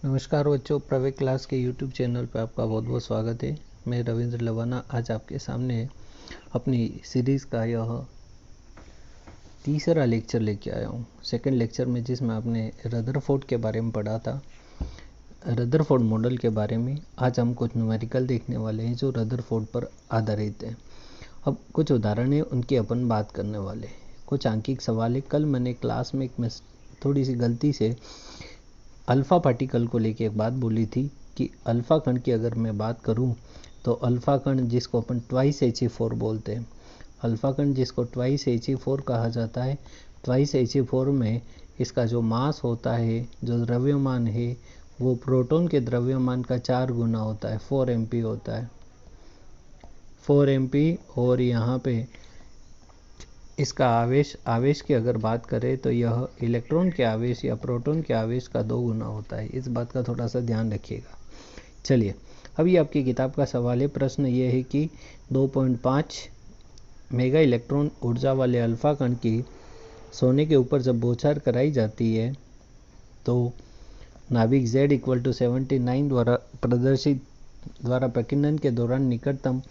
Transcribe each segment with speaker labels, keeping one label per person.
Speaker 1: नमस्कार बच्चों, प्रवेश क्लास के यूट्यूब चैनल पर आपका बहुत बहुत स्वागत है। मैं रविंद्र लवाना आज आपके सामने अपनी सीरीज़ का यह तीसरा लेक्चर लेके आया हूँ। सेकंड लेक्चर में जिसमें आपने रदरफोर्ड के बारे में पढ़ा था, रदरफोर्ड मॉडल के बारे में, आज हम कुछ न्यूमेरिकल देखने वाले हैं जो रदरफोर्ड पर आधारित है। अब कुछ उदाहरण है उनकी अपन बात करने वाले हैं। कुछ आंकिक सवाल है। कल मैंने क्लास में थोड़ी सी गलती से अल्फ़ा पार्टिकल को लेके एक बात बोली थी कि अल्फ़ा कण की अगर मैं बात करूं तो अल्फ़ा कण जिसको अपन ट्वाइस He4 बोलते हैं, अल्फ़ा कण जिसको ट्वाइस He4 कहा जाता है, ट्वाइस He4 में इसका जो मास होता है, जो द्रव्यमान है, वो प्रोटॉन के द्रव्यमान का 4 गुना होता है, 4 mp होता है, 4 mp। और यहाँ पे इसका आवेश की अगर बात करें तो यह इलेक्ट्रॉन के आवेश या प्रोटॉन के आवेश का 2 गुना होता है। इस बात का थोड़ा सा ध्यान रखिएगा। चलिए, अभी आपकी किताब का सवाल है। प्रश्न ये है कि 2.5 मेगा इलेक्ट्रॉन ऊर्जा वाले अल्फ़ा कण की सोने के ऊपर जब बौछार कराई जाती है तो नाभिक Z = 79 द्वारा प्रकीर्णन के दौरान निकटतम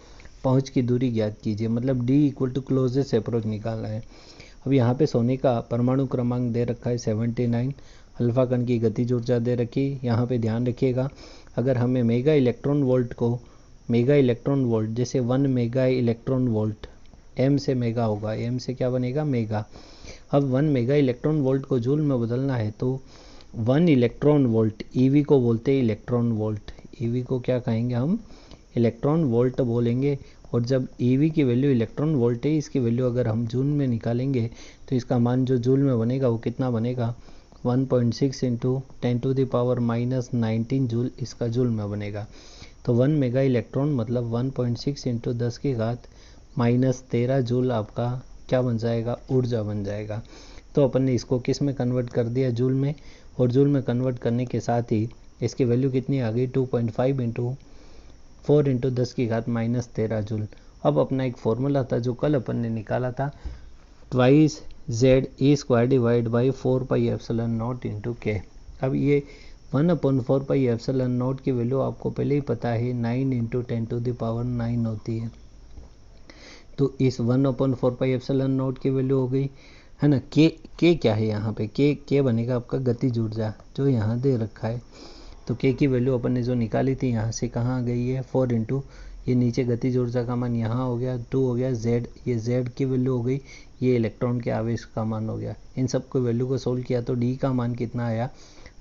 Speaker 1: पहुंच की दूरी ज्ञात कीजिए। मतलब D = क्लोजेस्ट अप्रोच निकालना है। अब यहाँ पे सोने का परमाणु क्रमांक दे रखा है 79, अल्फ़ा कण की गतिज ऊर्जा दे रखी। यहाँ पे ध्यान रखिएगा, अगर हमें मेगा इलेक्ट्रॉन वोल्ट जैसे 1 मेगा इलेक्ट्रॉन वोल्ट, m से मेगा होगा, m से क्या बनेगा, मेगा। अब 1 मेगा इलेक्ट्रॉन वोल्ट को जूल में बदलना है तो 1 इलेक्ट्रॉन वोल्ट, EV को बोलते हैं इलेक्ट्रॉन वोल्ट, EV को क्या कहेंगे हम, इलेक्ट्रॉन वोल्ट बोलेंगे। और जब EV की वैल्यू इलेक्ट्रॉन वोल्ट है, इसकी वैल्यू अगर हम जूल में निकालेंगे तो इसका मान जो जूल में बनेगा वो कितना बनेगा, 1.6 × 10⁻⁻19 जूल इसका जूल में बनेगा। तो 1 मेगा इलेक्ट्रॉन मतलब 1.6 × 10⁻−13 जूल आपका क्या बन जाएगा, ऊर्जा बन जाएगा। तो अपन ने इसको किस में कन्वर्ट कर दिया, जूल में। और जूल में कन्वर्ट करने के साथ ही इसकी वैल्यू कितनी आ गई, 2.5 × 4 × 10⁻−13 जूल। अब अपना एक फॉर्मूला था जो कल अपन ने निकाला था, ट्वाइस Z E² / 4πε0 K। अब ये 1/4πε0 की वैल्यू आपको पहले ही पता है 9 × 10⁻9 होती है। तो इस 1/4πε0 की वैल्यू हो गई है ना। K क्या है यहाँ पे, K बनेगा आपका गतिज ऊर्जा जो यहाँ दे रखा है। तो K की वैल्यू अपन ने जो निकाली थी यहाँ से कहाँ आ गई है, 4 × ये नीचे गतिज ऊर्जा का मान यहाँ हो गया 2 हो गया, Z ये Z की वैल्यू हो गई, ये इलेक्ट्रॉन के आवेश का मान हो गया। इन सब को वैल्यू को सोल्व किया तो D का मान कितना आया,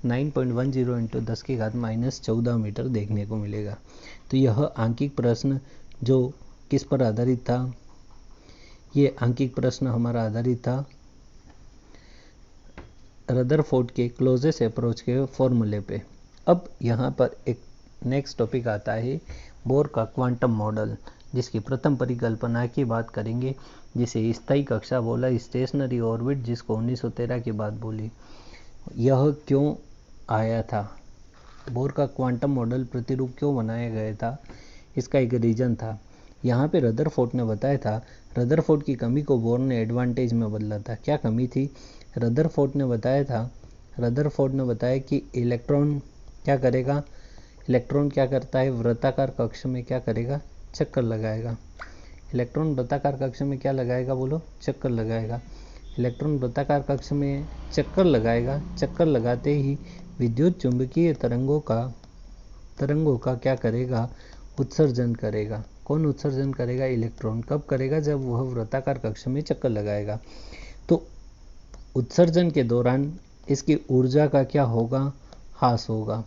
Speaker 1: 9.10 × 10⁻14 मीटर देखने को मिलेगा। तो यह आंकिक प्रश्न जो किस पर आधारित था, ये आंकिक प्रश्न हमारा आधारित था रदरफोर्ड के क्लोजेस्ट अप्रोच के फॉर्मूले पे। अब यहाँ पर एक नेक्स्ट टॉपिक आता है बोर का क्वांटम मॉडल, जिसकी प्रथम परिकल्पना की बात करेंगे, जिसे स्थायी कक्षा बोला, स्टेशनरी ऑर्बिट जिसको 1913 की बात बोली। यह क्यों आया था, बोर का क्वांटम मॉडल प्रतिरूप क्यों बनाया गया था, इसका एक रीजन था। यहाँ पे रदरफोर्ड ने बताया था, रदरफोर्ड की कमी को बोर ने एडवांटेज में बदला था। क्या कमी थी, रदरफोर्ड ने बताया कि इलेक्ट्रॉन क्या करेगा, इलेक्ट्रॉन क्या करता है, वृत्ताकार कक्ष में क्या करेगा, चक्कर लगाएगा। इलेक्ट्रॉन वृत्ताकार कक्ष में क्या लगाएगा, बोलो, चक्कर लगाएगा। इलेक्ट्रॉन वृत्ताकार कक्ष में चक्कर लगाएगा, चक्कर लगाते ही विद्युत चुंबकीय तरंगों का क्या करेगा, उत्सर्जन करेगा। कौन उत्सर्जन करेगा, इलेक्ट्रॉन। कब करेगा, जब वह वृत्ताकार कक्ष में चक्कर लगाएगा। तो उत्सर्जन के दौरान इसकी ऊर्जा का क्या होगा, ह्रास होगा,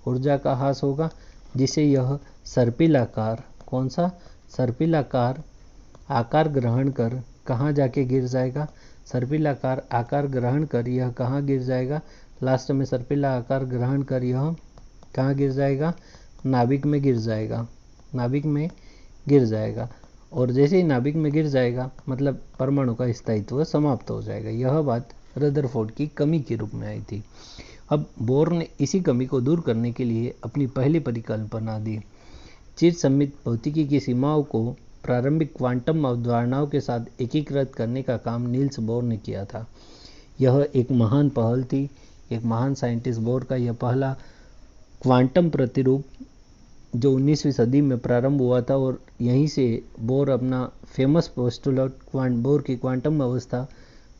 Speaker 1: ऊर्जा का ह्रास होगा, जिसे यह सर्पिलाकार, कौन सा, सर्पिलाकार आकार ग्रहण कर कहाँ जाके गिर जाएगा, सर्पिलाकार आकार ग्रहण कर यह कहाँ गिर जाएगा, लास्ट में सर्पिला आकार ग्रहण कर यह कहाँ गिर जाएगा, नाभिक में गिर जाएगा, नाभिक में गिर जाएगा। और जैसे ही नाभिक में गिर जाएगा मतलब परमाणु का स्थायित्व समाप्त हो जाएगा। यह बात रदरफोर्ड की कमी के रूप में आई थी। अब बोर ने इसी कमी को दूर करने के लिए अपनी पहली परिकल्पना दी। चिर सम्मित भौतिकी की सीमाओं को प्रारंभिक क्वांटम अवधारणाओं के साथ एकीकृत करने का काम नील्स बोर ने किया था। यह एक महान पहल थी, एक महान साइंटिस्ट बोर का यह पहला क्वांटम प्रतिरूप जो 19वीं सदी में प्रारंभ हुआ था और यहीं से बोर अपना फेमस पोस्टुलेट बोर की क्वांटम अवस्था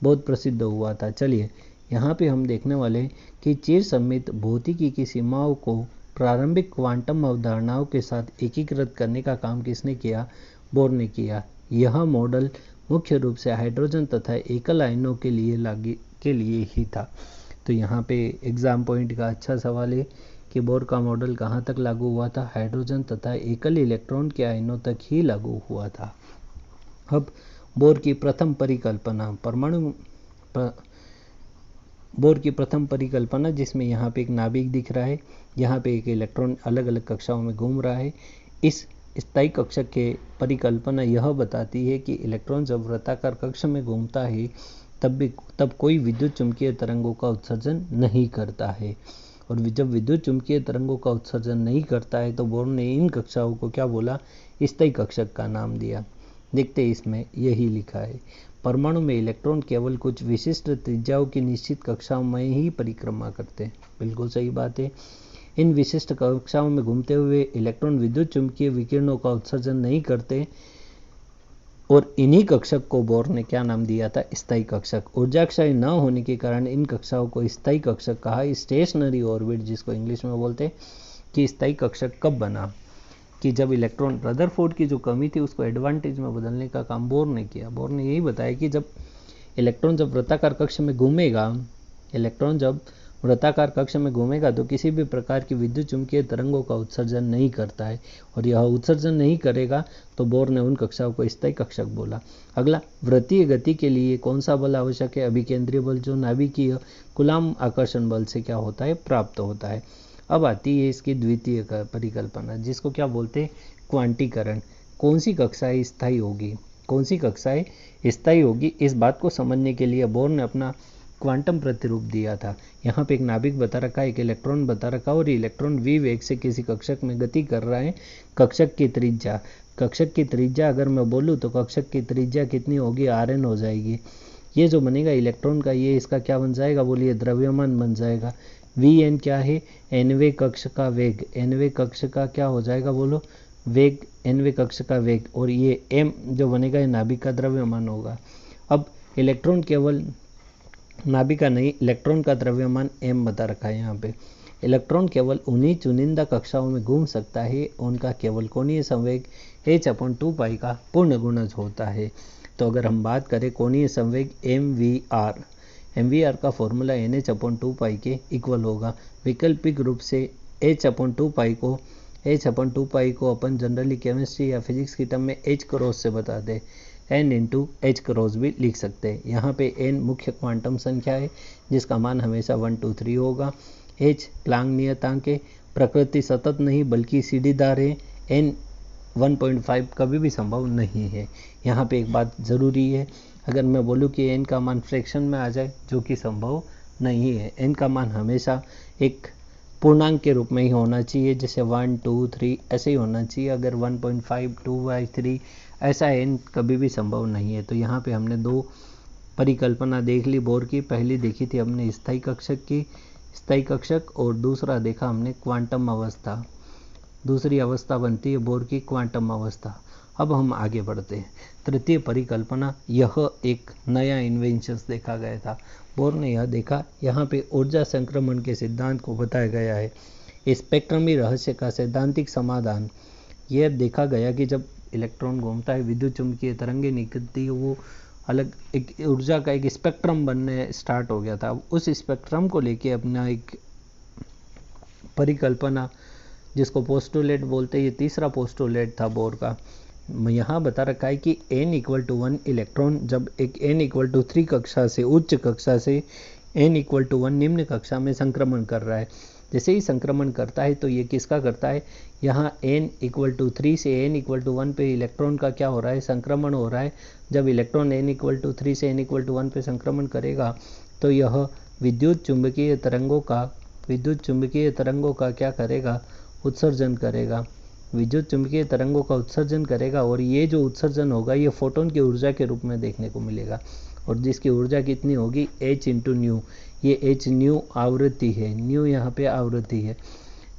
Speaker 1: बहुत प्रसिद्ध हुआ था। चलिए यहाँ पे हम देखने वाले हैं कि चिर समित भौतिकी की सीमाओं को प्रारंभिक क्वांटम अवधारणाओं के साथ एकीकृत करने का काम किसने किया? बोर ने किया। यह मॉडल मुख्य रूप से हाइड्रोजन तथा एकल आयनों के लिए ही था। तो यहाँ पे एग्जाम पॉइंट का अच्छा सवाल है कि बोर का मॉडल कहाँ तक लागू हुआ था? हाइड्रोजन तथा एकल इलेक्ट्रॉन के आयनों तक ही लागू हुआ था। अब बोर की प्रथम परिकल्पना बोर की प्रथम परिकल्पना, जिसमें यहाँ पे एक नाभिक दिख रहा है, यहाँ पे एक इलेक्ट्रॉन अलग अलग कक्षाओं में घूम रहा है। इस स्थायी कक्षक के परिकल्पना यह बताती है कि इलेक्ट्रॉन जब वृत्ताकार कक्ष में घूमता है तब कोई विद्युत चुंबकीय तरंगों का उत्सर्जन नहीं करता है। और जब विद्युत चुंबकीय तरंगों का उत्सर्जन नहीं करता है तो बोर ने इन कक्षाओं को क्या बोला? स्थायी कक्षक का नाम दिया। देखते इसमें यही लिखा है, परमाणु में इलेक्ट्रॉन केवल कुछ विशिष्ट त्रिज्याओं की निश्चित कक्षाओं में ही परिक्रमा करते हैं। बिल्कुल सही बात है। इन विशिष्ट कक्षाओं में घूमते हुए इलेक्ट्रॉन विद्युत चुंबकीय विकिरणों का उत्सर्जन नहीं करते और इन्हीं कक्षक को बोर ने क्या नाम दिया था? स्थायी कक्षक। ऊर्जा क्षय न होने के कारण इन कक्षाओं को स्थायी कक्षक कहा। स्टेशनरी ऑर्बिट जिसको इंग्लिश में बोलते हैं, कि स्थायी कक्षक कब बना? कि जब इलेक्ट्रॉन रदरफोर्ड की जो कमी थी उसको एडवांटेज में बदलने का काम बोर ने किया। बोर ने यही बताया कि जब इलेक्ट्रॉन वृत्ताकार कक्ष में घूमेगा तो किसी भी प्रकार की विद्युत चुंबकीय तरंगों का उत्सर्जन नहीं करता है, और यह उत्सर्जन नहीं करेगा तो बोर ने उन कक्षाओं को स्थायी कक्षक बोला। अगला, वृत्तीय गति के लिए कौन सा बल आवश्यक है? अभिकेंद्रीय बल, जो नाभिकीय कूलाम आकर्षण बल से क्या होता है? प्राप्त होता है। अब आती है इसकी द्वितीय परिकल्पना, जिसको क्या बोलते हैं? क्वांटीकरण। कौन सी कक्षाएं स्थायी होगी? इस बात को समझने के लिए बोर ने अपना क्वांटम प्रतिरूप दिया था। यहाँ पे एक नाभिक बता रखा है, एक इलेक्ट्रॉन बता रखा है, और इलेक्ट्रॉन v वेग से किसी कक्षक में गति कर रहा है। कक्षक की त्रिज्या अगर मैं बोलूँ तो कक्षक की त्रिज्या कितनी होगी? Rn हो जाएगी। ये जो बनेगा इलेक्ट्रॉन का, ये इसका क्या बन जाएगा? बोलिए, द्रव्यमान बन जाएगा। Vn क्या है? nवें कक्ष का वेग। nवें कक्ष का क्या हो जाएगा? बोलो, वेग, nवें कक्ष का वेग। और ये m जो बनेगा ये नाभिक का द्रव्यमान होगा। अब इलेक्ट्रॉन केवल नाभिक का नहीं, इलेक्ट्रॉन का द्रव्यमान m बता रखा है यहाँ पे। इलेक्ट्रॉन केवल उन्हीं चुनिंदा कक्षाओं में घूम सकता है, उनका केवल कोणीय संवेग h/2π का पूर्ण गुणज होता है। तो अगर हम बात करें कोणीय संवेग mvr का फॉर्मूला nh/2π के इक्वल होगा। वैकल्पिक रूप से h/2π को अपन जनरली केमिस्ट्री या फिजिक्स की टर्म में h क्रॉस से बताते हैं, n इंटू एच क्रॉस भी लिख सकते हैं। यहाँ पे n मुख्य क्वांटम संख्या है जिसका मान हमेशा 1 2 3 होगा। h प्लांक नियतांक है, प्रकृति सतत नहीं बल्कि सीढ़ीदार है। n 1.5 कभी भी संभव नहीं है। यहाँ पे एक बात ज़रूरी है, अगर मैं बोलूँ कि n का मान फ्रैक्शन में आ जाए, जो कि संभव नहीं है। n का मान हमेशा एक पूर्णांक के रूप में ही होना चाहिए, जैसे 1 2 3 ऐसे ही होना चाहिए। अगर 1.5 2/3 ऐसा n कभी भी संभव नहीं है। तो यहाँ पे हमने दो परिकल्पना देख ली बोर की। पहली देखी थी हमने स्थायी कक्षक, और दूसरा देखा हमने क्वांटम अवस्था। दूसरी अवस्था बनती है बोर की क्वांटम अवस्था। अब हम आगे बढ़ते हैं। तृतीय परिकल्पना, यह एक नया इन्वेंशंस देखा गया था। बोर ने यह देखा, यहाँ पे ऊर्जा संक्रमण के सिद्धांत को बताया गया है। स्पेक्ट्रमी रहस्य का सैद्धांतिक समाधान, यह देखा गया कि जब इलेक्ट्रॉन घूमता है, विद्युत चुंबकीय तरंगें निकलती है, वो अलग एक ऊर्जा का एक स्पेक्ट्रम बनने स्टार्ट हो गया था। उस स्पेक्ट्रम को लेके अपना एक परिकल्पना, जिसको पोस्टुलेट बोलते हैं, ये तीसरा पोस्टुलेट था बोर का। यहाँ बता रखा है कि n=1 इलेक्ट्रॉन जब एक n=3 कक्षा से, उच्च कक्षा से n=1 निम्न कक्षा में संक्रमण कर रहा है। जैसे ही संक्रमण करता है तो ये किसका करता है? यहाँ n=3 से n=1 पे इलेक्ट्रॉन का क्या हो रहा है? संक्रमण हो रहा है। जब इलेक्ट्रॉन n=3 से n=1 पे संक्रमण करेगा तो यह विद्युत चुंबकीय तरंगों का क्या करेगा? उत्सर्जन करेगा। विद्युत चुंबकीय तरंगों का उत्सर्जन करेगा, और ये जो उत्सर्जन होगा ये फोटोन की ऊर्जा के रूप में देखने को मिलेगा, और जिसकी ऊर्जा कितनी होगी? h × new. ये h न्यू आवृत्ति है, न्यू यहाँ पे आवृत्ति है।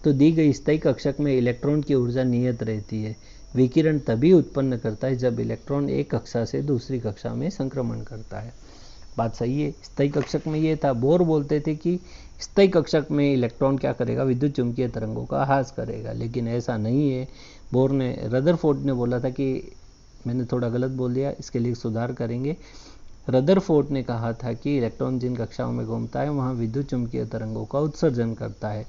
Speaker 1: तो दी गई स्थायी कक्षक में इलेक्ट्रॉन की ऊर्जा नियत रहती है। विकिरण तभी उत्पन्न करता है जब इलेक्ट्रॉन एक कक्षा से दूसरी कक्षा में संक्रमण करता है। बात सही है। स्थायी कक्षक में ये था, बोर बोलते थे कि स्थायी कक्षक में इलेक्ट्रॉन क्या करेगा, विद्युत चुंबकीय तरंगों का ह्रास करेगा, लेकिन ऐसा नहीं है। बोर ने, रदरफोर्ड ने बोला था कि, मैंने थोड़ा गलत बोल दिया, इसके लिए सुधार करेंगे। रदरफोर्ड ने कहा था कि इलेक्ट्रॉन जिन कक्षाओं में घूमता है वहाँ विद्युत चुंबकीय तरंगों का उत्सर्जन करता है,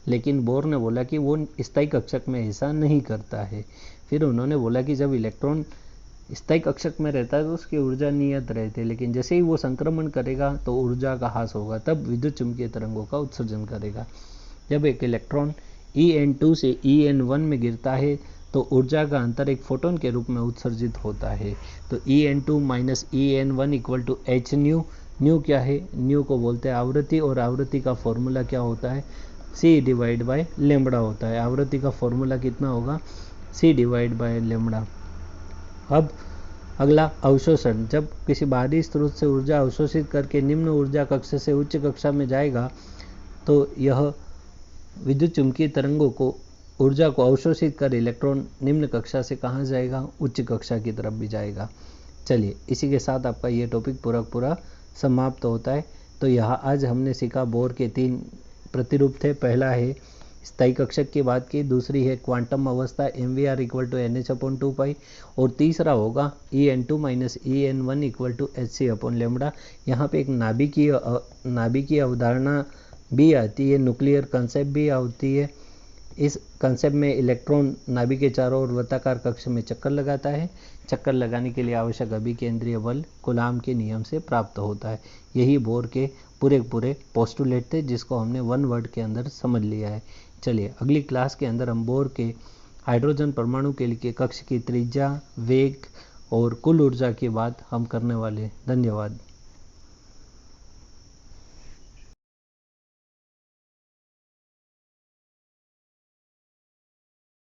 Speaker 1: लेकिन बोर ने बोला कि वो स्थायी कक्षक में ऐसा नहीं करता है। फिर उन्होंने बोला कि जब इलेक्ट्रॉन स्थायी कक्षक में रहता है तो उसकी ऊर्जा नियत रहती है, लेकिन जैसे ही वो संक्रमण करेगा तो ऊर्जा का ह्रास होगा, तब विद्युत चुंबकीय तरंगों का उत्सर्जन करेगा। जब एक इलेक्ट्रॉन En2 से En1 में गिरता है तो ऊर्जा का अंतर एक फोटोन के रूप में उत्सर्जित होता है। तो En2 minus En1 equal to h nu. Nu क्या है? न्यू को बोलते हैं आवृत्ति, और आवृत्ति का फॉर्मूला क्या होता है? c डिवाइड बाय लेमड़ा होता है। आवृत्ति का फॉर्मूला कितना होगा? c divide by lambda. अब अगला अवशोषण। जब किसी बाहरी स्रोत से ऊर्जा अवशोषित करके निम्न ऊर्जा कक्ष से उच्च कक्षा में जाएगा तो यह विद्युत चुंबकीय तरंगों को, ऊर्जा को अवशोषित कर इलेक्ट्रॉन निम्न कक्षा से कहाँ जाएगा? उच्च कक्षा की तरफ भी जाएगा। चलिए, इसी के साथ आपका ये टॉपिक पूरा समाप्त होता है। तो यहाँ आज हमने सीखा बोर के 3 प्रतिरूप थे। पहला है स्थायी कक्षक की बात की, दूसरी है क्वांटम अवस्था MVR इक्वल टू NH/2π, और तीसरा होगा En2 minus En1 equal to hc/λ। यहाँ पे एक नाभिकीय अवधारणा भी आती है, न्यूक्लियर कंसेप्ट भी आती है। इस कंसेप्ट में इलेक्ट्रॉन नाभिक के चारों ओर वृत्ताकार कक्ष में चक्कर लगाता है। चक्कर लगाने के लिए आवश्यक अभिकेंद्रीय बल कूलाम के नियम से प्राप्त होता है। यही बोर के पूरे पोस्टुलेट थे, जिसको हमने 1 वर्ड के अंदर समझ लिया है। चलिए, अगली क्लास के अंदर हम बोर के हाइड्रोजन परमाणु के लिए कक्ष की त्रिज्या, वेग और कुल ऊर्जा की बात हम करने वाले हैं। धन्यवाद।